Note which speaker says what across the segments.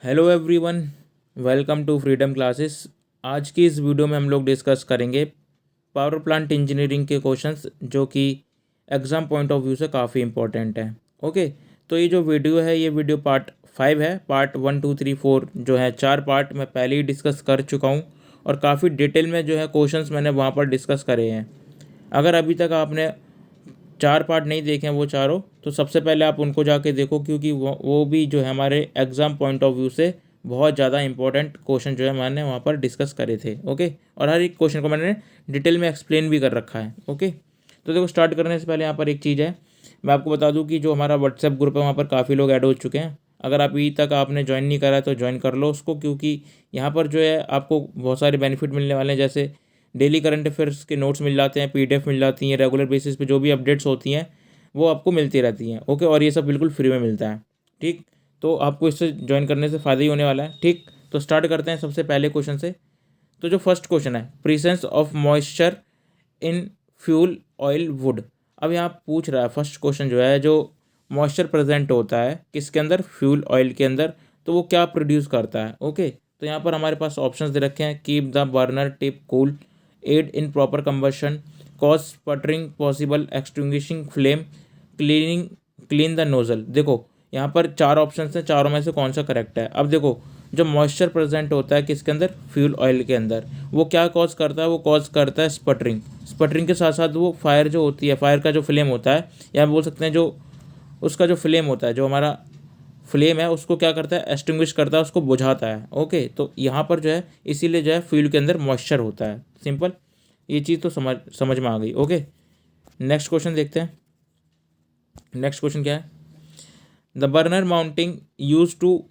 Speaker 1: Hello everyone, welcome to freedom classes. आज की इस वीडियो में हम लोग डिस्कस करेंगे पावर प्लांट इंजीनियरिंग के क्वेश्चंस जो कि एग्ज़ाम पॉइंट ऑफ व्यू से काफ़ी इंपॉर्टेंट है। ओके, तो ये जो वीडियो है ये वीडियो पार्ट 5 है। पार्ट 1 2 3 4 जो है 4 पार्ट मैं पहले ही डिस्कस कर चुका हूँ और काफ़ी डिटेल में जो है क्वेश्चंस मैंने वहाँ पर डिस्कस करे हैं। अगर अभी तक आपने 4 पार्ट नहीं देखे हैं वो चारों, तो सबसे पहले आप उनको जाके देखो, क्योंकि वो भी जो है हमारे एग्ज़ाम पॉइंट ऑफ व्यू से बहुत ज़्यादा इंपॉर्टेंट क्वेश्चन जो है मैंने वहाँ पर डिस्कस करे थे। ओके, और हर एक क्वेश्चन को मैंने डिटेल में एक्सप्लेन भी कर रखा है। ओके, तो देखो, स्टार्ट करने से पहले यहाँ पर एक चीज़ है, मैं आपको बता दूँ कि जो हमारा व्हाट्सएप ग्रुप है वहाँ पर काफ़ी लोग ऐड हो चुके हैं। अगर अभी तक आपने ज्वाइन नहीं करा है तो ज्वाइन कर लो उसको, क्योंकि यहाँ पर जो है आपको बहुत सारे बेनिफिट मिलने वाले हैं। जैसे डेली करंट अफेयर्स के नोट्स मिल जाते हैं, पीडीएफ मिल जाती हैं, रेगुलर बेसिस पे जो भी अपडेट्स होती हैं वो आपको मिलती रहती हैं। ओके, और ये सब बिल्कुल फ्री में मिलता है। ठीक, तो आपको इससे ज्वाइन करने से फ़ायदा ही होने वाला है। ठीक, तो स्टार्ट करते हैं सबसे पहले क्वेश्चन से। तो जो फर्स्ट क्वेश्चन है, presence of moisture in fuel oil would. अब यहाँ पूछ रहा है, फर्स्ट क्वेश्चन जो है, जो मॉइस्चर प्रेजेंट होता है किसके अंदर, फ्यूल ऑयल के अंदर, तो वो क्या प्रोड्यूस करता है। ओके, तो यहाँ पर हमारे पास ऑप्शंस दे रखे हैं, keep the burner tip cool, aid in proper combustion, cause sputtering, possible extinguishing flame, cleaning, clean the nozzle. देखो यहाँ पर 4 ऑप्शन हैं, चारों में से कौन सा करेक्ट है। अब देखो, जो मॉइस्चर प्रेजेंट होता है किसके अंदर, फ्यूल ऑयल के अंदर, वो क्या कॉज करता है, वो कॉज करता है स्पटरिंग। स्पटरिंग के साथ साथ वो फायर जो होती है, फायर का जो फ्लेम होता है, या बोल सकते हैं जो उसका जो फ्लेम होता है, जो हमारा फ्लेम है उसको क्या करता है, एक्सटिंग्विश करता है, उसको बुझाता है। ओके, तो यहाँ पर जो है इसीलिए जो है फ्यूल के अंदर मॉइस्चर होता है। सिंपल, ये चीज़ तो समझ में आ गई। ओके, नेक्स्ट क्वेश्चन देखते हैं। नेक्स्ट क्वेश्चन क्या है, the burner mounting use to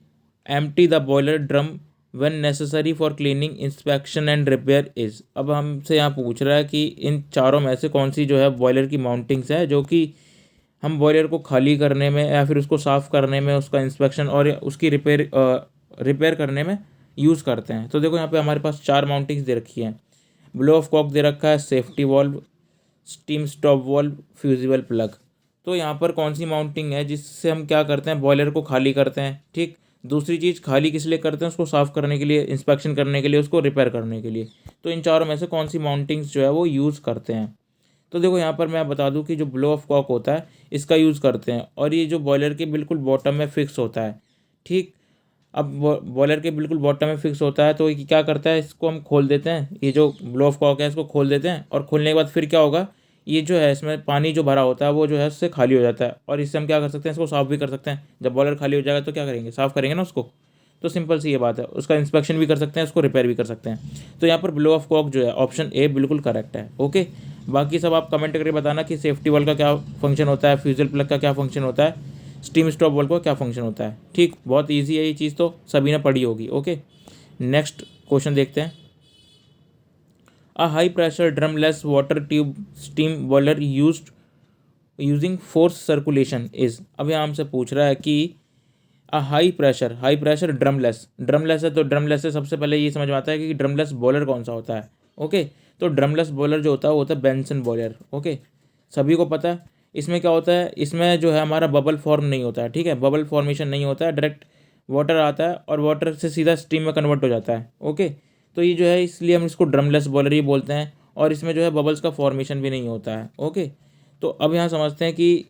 Speaker 1: empty the boiler drum when necessary for cleaning, inspection and repair is. अब हमसे यहाँ पूछ रहा है कि इन चारों में से कौन सी जो है बॉयलर की माउंटिंग्स है जो कि हम बॉयलर को खाली करने में या फिर उसको साफ़ करने में, उसका इंस्पेक्शन और उसकी रिपेयर करने में यूज़ करते हैं। तो देखो यहाँ पे हमारे पास 4 माउंटिंग्स दे रखी हैं। ब्लो ऑफ कॉक दे रखा है, safety valve, steam stop valve, fusible plug. तो यहाँ पर कौन सी माउंटिंग है जिससे हम क्या करते हैं, बॉयलर को खाली करते हैं। ठीक, दूसरी चीज़, खाली किस लिए करते हैं, उसको साफ़ करने के लिए, इंस्पेक्शन करने के लिए, उसको रिपेयर करने के लिए। तो इन चारों में से कौन सी माउंटिंग्स जो है वो यूज़ करते हैं। तो देखो यहाँ पर मैं बता दूं कि जो ब्लो ऑफ कॉक होता है इसका यूज़ करते हैं, और ये जो बॉयलर के बिल्कुल बॉटम में फिक्स होता है। ठीक, अब बॉयलर के बिल्कुल बॉटम में फिक्स होता है, तो ये क्या करता है, इसको हम खोल देते हैं, ये जो ब्लो ऑफ कॉक है इसको खोल देते हैं, और खोलने के बाद फिर क्या होगा, ये जो है इसमें पानी जो भरा होता है वो जो है उससे खाली हो जाता है, और इससे हम क्या कर सकते हैं, इसको साफ़ भी कर सकते हैं। जब बॉयलर खाली हो जाएगा तो क्या करेंगे, साफ़ करेंगे ना उसको। तो सिंपल सी ये बात है, उसका इंस्पेक्शन भी कर सकते हैं, उसको रिपेयर भी कर सकते हैं। तो यहाँ पर ब्लो ऑफ कॉक जो है ऑप्शन ए बिल्कुल करेक्ट है। ओके, बाकी सब आप कमेंट करके बताना कि सेफ्टी वाल्व का क्या फंक्शन होता है, फ्यूजल प्लग का क्या फंक्शन होता है, स्टीम स्टॉप वाल्व का क्या फंक्शन होता है। ठीक, बहुत ईजी है ये चीज़, तो सभी ने पढ़ी होगी। ओके, नेक्स्ट क्वेश्चन देखते हैं। A high pressure drumless water tube steam boiler using force circulation is. अब यहाँ हमसे पूछ रहा है कि हाई प्रेशर ड्रमलेस है, तो ड्रमलेस से सबसे पहले ये समझ में आता है कि ड्रमलेस बॉयलर कौन सा होता है। ओके, तो ड्रमलेस बॉयलर जो होता है वो होता है बेंसन बॉयलर। ओके, सभी को पता है। इसमें क्या होता है, इसमें जो है हमारा बबल फॉर्म नहीं होता है। ठीक है, बबल फॉर्मेशन नहीं होता है, डायरेक्ट वाटर आता है और वाटर से सीधा स्टीम में कन्वर्ट हो जाता है। ओके, तो ये जो है इसलिए हम इसको ड्रमलेस बॉयलर ही बोलते हैं, और इसमें जो है बबल्स का फॉर्मेशन भी नहीं होता है। ओके, तो अब यहाँ समझते हैं कि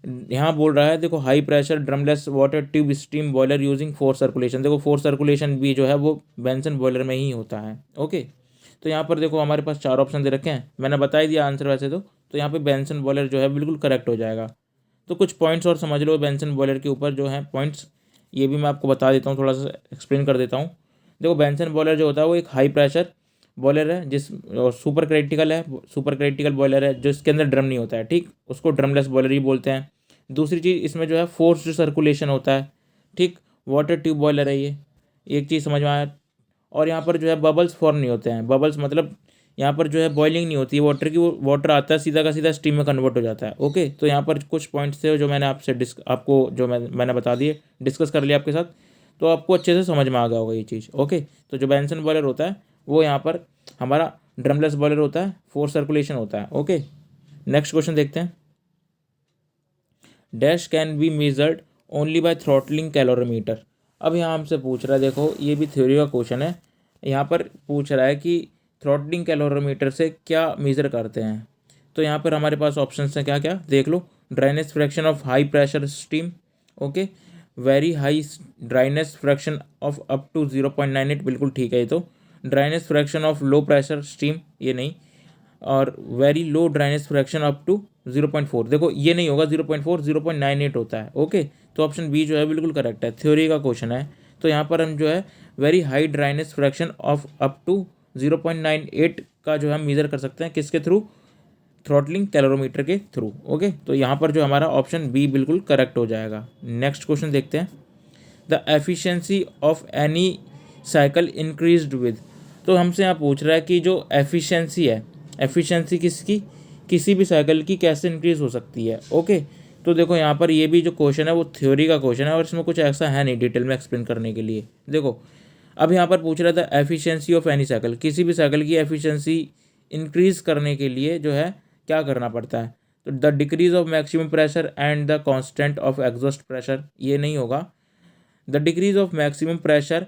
Speaker 1: यहाँ बोल रहा है, देखो, high pressure drumless water tube steam boiler using force circulation. देखो, फोर्स सर्कुलेशन भी जो है वो बेंसन बॉयलर में ही होता है। ओके, तो यहाँ पर देखो हमारे पास 4 ऑप्शन दे रखे हैं, मैंने बता ही दिया आंसर वैसे तो यहाँ पे बेंसन बॉयलर जो है बिल्कुल करेक्ट हो जाएगा। तो कुछ पॉइंट्स और समझ लो बेंसन बॉयलर के ऊपर जो है पॉइंट्स, ये भी मैं आपको बता देता हूँ, थोड़ा सा एक्सप्लेन कर देता हूँ। देखो, बेंसन बॉयलर जो होता है वो एक हाई प्रेशर बॉयलर है, जिस सुपर क्रिटिकल है, सुपर क्रिटिकल बॉयलर है, जो इसके अंदर ड्रम नहीं होता है। ठीक, उसको ड्रमलेस बॉयलर ही बोलते हैं। दूसरी चीज़, इसमें जो है फोर्स्ड सर्कुलेशन होता है। ठीक, वाटर ट्यूब बॉयलर है ये, एक चीज़ समझ में आया। और यहाँ पर जो है बबल्स फॉर्म नहीं होते हैं, बबल्स मतलब यहाँ पर जो है बॉइलिंग नहीं होती है वाटर की, वो वाटर आता है सीधा का सीधा स्टीम में कन्वर्ट हो जाता है। ओके, तो यहाँ पर कुछ पॉइंट्स थे जो मैंने आपसे आपको जो मैंने बता दिए, डिस्कस कर लिया आपके साथ, तो आपको अच्छे से समझ में आ गया होगा ये चीज़। ओके, तो जो बेंसन बॉयलर होता है वो यहाँ पर हमारा ड्रमलेस बॉयलर होता है, फोर्स सर्कुलेशन होता है। ओके, नेक्स्ट क्वेश्चन देखते हैं। Dash can be measured only by throttling calorimeter. अब यहाँ हमसे पूछ रहा है, देखो ये भी थ्योरी का क्वेश्चन है, यहाँ पर पूछ रहा है कि थ्रॉटलिंग कैलोरीमीटर से क्या मेज़र करते हैं। तो यहाँ पर हमारे पास ऑप्शन हैं क्या क्या, देख लो। Dryness fraction of high pressure steam, okay, very high dryness fraction of up to 0.98, बिल्कुल ठीक है ये तो। Dryness fraction of low pressure steam, ये नहीं। और very low dryness fraction up to 0.4, देखो ये नहीं होगा, 0.4 0.98 होता है, ओके। तो ऑप्शन बी जो है बिल्कुल करेक्ट है, थ्योरी का क्वेश्चन है। तो यहाँ पर हम जो है very high dryness fraction of up to 0.98 का जो है हम मेज़र कर सकते हैं, किसके थ्रू, थ्रॉटलिंग कैलोरीमीटर के थ्रू, ओके। तो यहाँ पर जो हमारा ऑप्शन बी बिल्कुल करेक्ट हो जाएगा। नेक्स्ट क्वेश्चन देखते हैं। The efficiency of any cycle increased with, तो हमसे यहाँ पूछ रहा है कि जो एफिशिएंसी है, एफिशिएंसी किसकी, किसी भी साइकिल की कैसे इंक्रीज हो सकती है, ओके। तो देखो यहाँ पर ये भी जो क्वेश्चन है वो थ्योरी का क्वेश्चन है और इसमें कुछ ऐसा है नहीं डिटेल में एक्सप्लेन करने के लिए। देखो अब यहाँ पर पूछ रहा था एफिशिएंसी ऑफ एनी साइकिल, किसी भी साइकिल की एफिशिएंसी इंक्रीज करने के लिए जो है क्या करना पड़ता है। तो the decrease of maximum pressure and the constant of exhaust pressure, ये नहीं होगा। The decrease of maximum pressure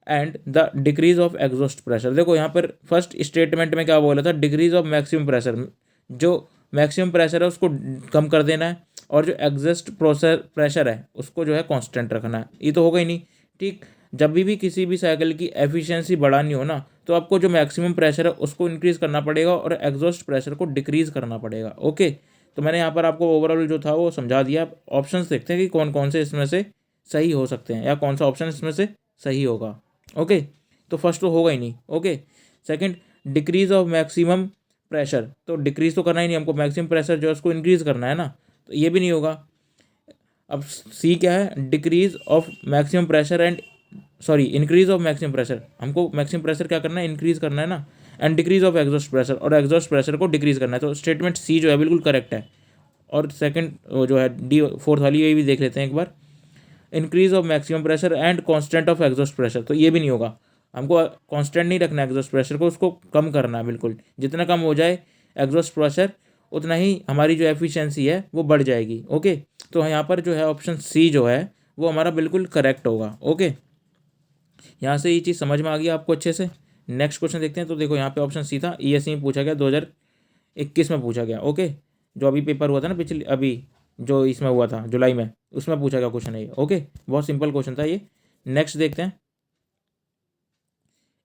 Speaker 1: and the decrease of exhaust pressure, देखो यहाँ पर फर्स्ट स्टेटमेंट में क्या बोला था, डिक्रीज ऑफ मैक्सिमम प्रेशर, जो मैक्सिमम प्रेशर है उसको कम कर देना है, और जो एग्जॉस्ट प्रेशर है उसको जो है कांस्टेंट रखना है, ये तो होगा ही नहीं, ठीक। जब भी किसी भी साइकिल की एफिशिएंसी बढ़ानी हो ना, तो आपको जो मैक्सिमम प्रेशर है उसको इंक्रीज़ करना पड़ेगा और एग्जॉस्ट प्रेशर को डिक्रीज़ करना पड़ेगा, ओके। तो मैंने यहाँ पर आपको ओवरऑल जो था वो समझा दिया। ऑप्शंस देखते हैं कि कौन कौन से इसमें से सही हो सकते हैं या कौन सा ऑप्शन इसमें से सही होगा, ओके। तो फर्स्ट तो होगा ही नहीं, okay. Second, decrease of maximum pressure, तो डिक्रीज तो करना ही नहीं हमको, मैक्सिमम प्रेशर जो है उसको इंक्रीज़ करना है ना, तो ये भी नहीं होगा। अब सी क्या है, decrease of maximum pressure and sorry increase of maximum pressure, हमको मैक्सिमम प्रेशर क्या करना है, इंक्रीज करना है ना, and decrease of exhaust pressure, और एग्जॉस्ट प्रेशर को डिक्रीज करना है। तो स्टेटमेंट सी जो है बिल्कुल करेक्ट है। और सेकंड जो है डी फोर्थ वाली, ये भी देख लेते हैं एक बार, increase of maximum pressure and constant of exhaust pressure, तो ये भी नहीं होगा, हमको कांस्टेंट नहीं रखना है एग्जॉस्ट प्रेशर को, उसको कम करना है बिल्कुल, जितना कम हो जाए एग्जॉस्ट प्रेशर उतना ही हमारी जो एफिशिएंसी है वो बढ़ जाएगी, ओके। तो यहाँ पर जो है ऑप्शन सी जो है वो हमारा बिल्कुल करेक्ट होगा, ओके। यहाँ से ये चीज़ समझ में आ गई आपको अच्छे से। नेक्स्ट क्वेश्चन देखते हैं। तो देखो यहाँ पे ऑप्शन सी था, ईएससी में पूछा गया 2021 में पूछा गया, ओके। जो अभी पेपर हुआ था ना पिछले, अभी जो इसमें हुआ था जुलाई में, उसमें पूछा गया क्वेश्चन है ये, ओके। बहुत सिंपल क्वेश्चन था ये। नेक्स्ट देखते हैं।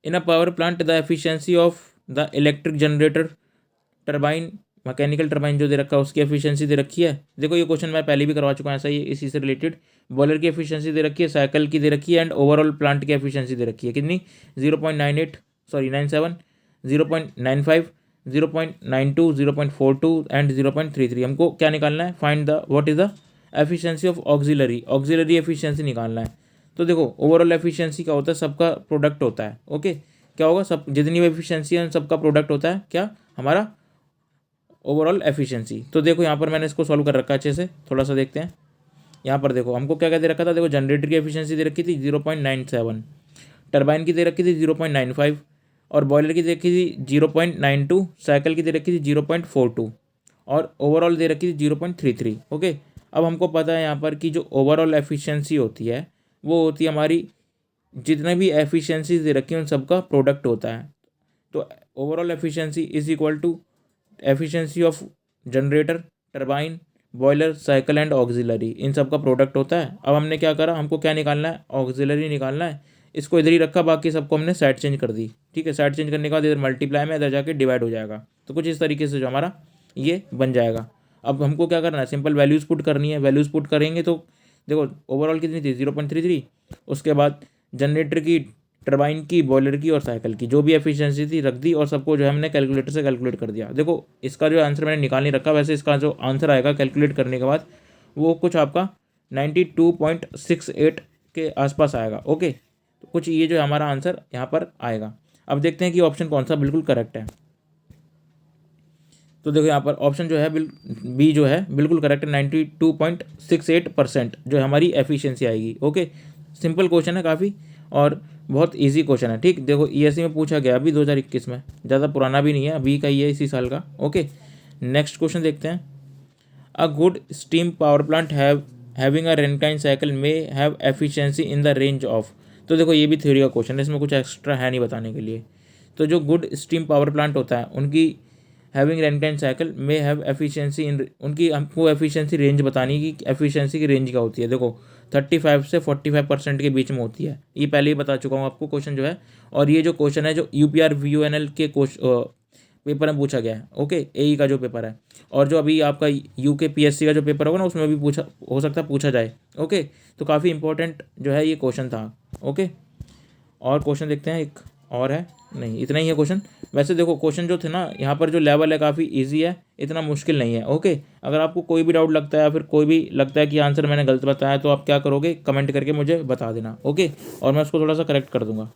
Speaker 1: In a power plant the efficiency of the electric generator turbine, mechanical turbine जो दे रखा है उसकी एफिशिएंसी दे रखी है। देखो ये क्वेश्चन मैं पहले भी करवा चुका हूँ ऐसा ही, इसी से रिलेटेड। बॉयलर की एफिशिएंसी दे रखी है, साइकिल की दे रखी है, एंड ओवरऑल प्लांट की एफिशिएंसी दे रखी है, कितनी, 0.97, 0.95, 0.92, 0.42 एंड 0.33। हमको क्या निकालना है, find the what is the efficiency of auxiliary, auxiliary efficiency निकालना है। तो देखो ओवरऑल एफिशिएंसी क्या होता है, सबका प्रोडक्ट होता है, ओके। क्या होगा, सब जितनी भी एफिशिएंसी है सबका प्रोडक्ट होता है, क्या, हमारा ओवरऑल एफिशिएंसी। तो देखो यहाँ पर मैंने इसको सॉल्व कर रखा है अच्छे से, थोड़ा सा देखते हैं। यहाँ पर देखो हमको क्या क्या दे रखा था, देखो जनरेटर की एफिशिएंसी दे रखी थी 0.97, टरबाइन की दे रखी थी 0.95, और बॉयलर की दे रखी थी 0.92, साइकिल की दे रखी थी 0.42, और ओवरऑल दे रखी थी 0.33, ओके। अब हमको पता है यहाँ पर कि जो ओवरऑल एफिशिएंसी होती है वो होती है हमारी, जितने भी एफिशिएंसी दे रखी है उन सबका प्रोडक्ट होता है। तो overall efficiency is equal to efficiency of generator, turbine, boiler, cycle and auxiliary, इन सब का प्रोडक्ट होता है। अब हमने क्या करा, हमको क्या निकालना है, ऑक्सिलरी निकालना है, इसको इधर ही रखा, बाकी सबको हमने साइड चेंज कर दी, ठीक है। साइड चेंज करने के बाद इधर मल्टीप्लाई में इधर जाके डिवाइड हो जाएगा। तो कुछ इस तरीके से जो हमारा ये बन जाएगा। अब हमको क्या करना है, सिंपल वैल्यूज़ पुट करनी है। वैल्यूज़ पुट करेंगे तो देखो ओवरऑल कितनी थी, 0.33, उसके बाद जनरेटर की, टरबाइन की, बॉयलर की और साइकिल की जो भी एफिशिएंसी थी रख दी, और सबको जो है हमने कैलकुलेटर से कैलकुलेट कर दिया। देखो इसका जो आंसर मैंने निकाल नहीं रखा, वैसे इसका जो आंसर आएगा कैलकुलेट करने के बाद वो कुछ आपका 92.68 के आसपास आएगा, ओके। तो कुछ ये जो हमारा आंसर यहाँ पर आएगा। अब देखते हैं कि ऑप्शन कौन सा बिल्कुल करेक्ट है। तो देखो यहाँ पर ऑप्शन जो है बी जो है बिल्कुल करेक्ट है, 92.68% जो हमारी एफिशिएंसी आएगी, ओके। सिंपल क्वेश्चन है काफ़ी और बहुत इजी क्वेश्चन है, ठीक। देखो ईएससी में पूछा गया अभी 2021 में, ज़्यादा पुराना भी नहीं है, अभी का ही है, इसी साल का, ओके। नेक्स्ट क्वेश्चन देखते हैं। A good steam power plant have having a Rankine cycle may have efficiency in the range of. तो देखो ये भी थ्योरी का क्वेश्चन है, इसमें कुछ एक्स्ट्रा है नहीं बताने के लिए। तो जो गुड स्टीम पावर प्लांट होता है उनकी having Rankine cycle may have efficiency in, उनकी हमको एफिशिएंसी रेंज बतानी कि एफिशिएंसी की रेंज क्या होती है। देखो 35 से 45% के बीच में होती है, ये पहले ही बता चुका हूँ आपको क्वेश्चन जो है। और ये जो क्वेश्चन है जो UPR VUNL के पेपर में पूछा गया है, ओके, AE का जो पेपर है। और जो अभी आपका UKPSC का जो पेपर होगा ना उसमें भी पूछा हो सकता है, पूछा जाए, ओके। तो काफ़ी इंपॉर्टेंट जो है ये क्वेश्चन था, ओके। और क्वेश्चन देखते हैं, एक और है, नहीं इतना ही है क्वेश्चन। वैसे देखो क्वेश्चन जो थे ना यहाँ पर जो लेवल है काफ़ी इजी है, इतना मुश्किल नहीं है, ओके। अगर आपको कोई भी डाउट लगता है या फिर कोई भी लगता है कि आंसर मैंने गलत बताया तो आप क्या करोगे, कमेंट करके मुझे बता देना, ओके। और मैं उसको थोड़ा सा करेक्ट कर दूंगा।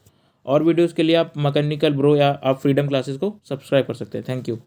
Speaker 1: और वीडियोज़ के लिए आप मैकेनिकल ब्रो या आप फ्रीडम क्लासेस को सब्सक्राइब कर सकते हैं। Thank you.